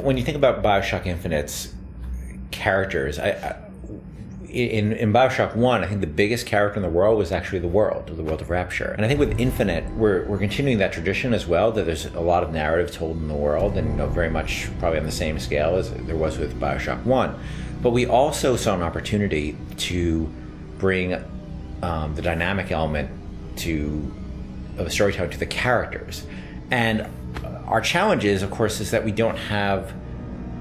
When you think about Bioshock Infinite's characters, in Bioshock 1, I think the biggest character in the world was actually the world of Rapture. And I think with Infinite, we're continuing that tradition as well, that there's a lot of narrative told in the world, and very much probably on the same scale as there was with Bioshock 1. But we also saw an opportunity to bring the dynamic element of storytelling to the characters. And our challenge is, of course, is that we don't have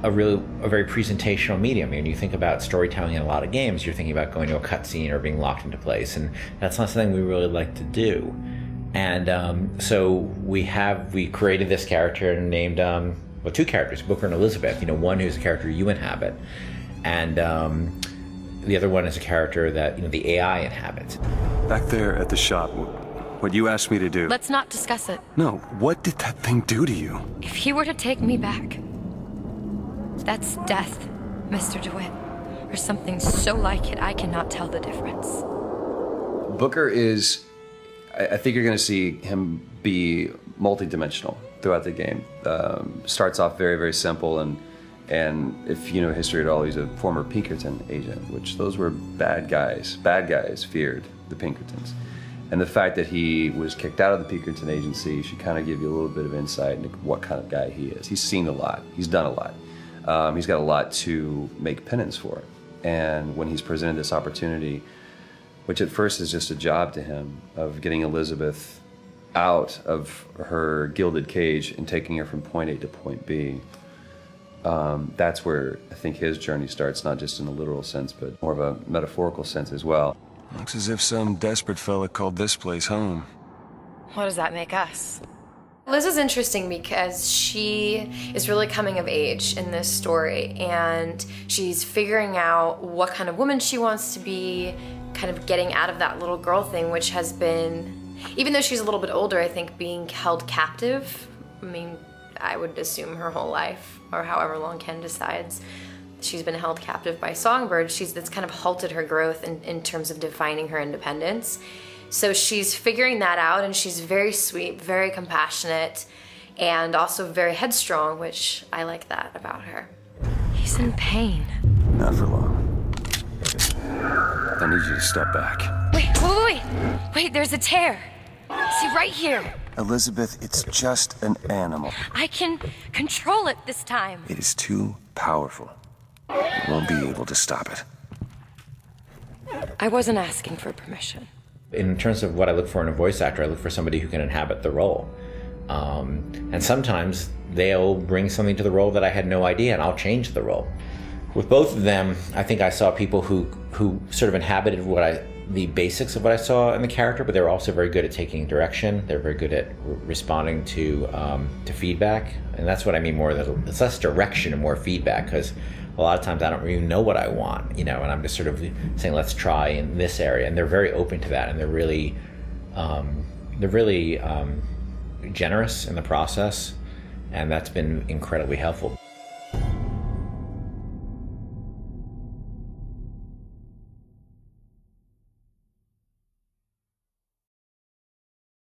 a very presentational medium. When you think about storytelling in a lot of games, you're thinking about going to a cutscene or being locked into place, and that's not something we really like to do. And so we created this character and named two characters, Booker and Elizabeth. One who's a character you inhabit, and the other one is a character that the AI inhabits. Back there at the shop, what you asked me to do. Let's not discuss it. No, what did that thing do to you? If he were to take me back, that's death, Mr. DeWitt. Or something so like it, I cannot tell the difference. Booker is, I think you're going to see him be multi-dimensional throughout the game. Starts off very, very simple, and if you know history at all, he's a former Pinkerton agent, which those were bad guys. Bad guys feared the Pinkertons. And the fact that he was kicked out of the Pinkerton agency should kind of give you a little bit of insight into what kind of guy he is. He's seen a lot. He's done a lot. He's got a lot to make penance for. And when he's presented this opportunity, which at first is just a job to him, of getting Elizabeth out of her gilded cage and taking her from point A to point B, that's where I think his journey starts, not just in a literal sense, but more of a metaphorical sense as well. Looks as if some desperate fella called this place home. What does that make us? Liz is interesting because she is really coming of age in this story, and she's figuring out what kind of woman she wants to be, kind of getting out of that little girl thing, which has been, even though she's a little bit older, I think being held captive, I would assume her whole life, or however long Ken decides, she's been held captive by Songbird. That's kind of halted her growth in terms of defining her independence. So she's figuring that out, and she's very sweet, very compassionate, and also very headstrong, which I like that about her. He's in pain. Not for long. I need you to step back. Wait, there's a tear. See, right here. Elizabeth, it's just an animal. I can control it this time. It is too powerful. You won't be able to stop it. I wasn't asking for permission. In terms of what I look for in a voice actor, I look for somebody who can inhabit the role. And sometimes they'll bring something to the role that I had no idea, and I'll change the role. With both of them, I think I saw people who sort of inhabited the basics of what I saw in the character, but they were also very good at taking direction. They're very good at responding to feedback, and that's what I mean more. That it's less direction and more feedback, because a lot of times I don't even know what I want, and I'm just sort of saying, let's try in this area, and they're very open to that, and they're really generous in the process, and that's been incredibly helpful.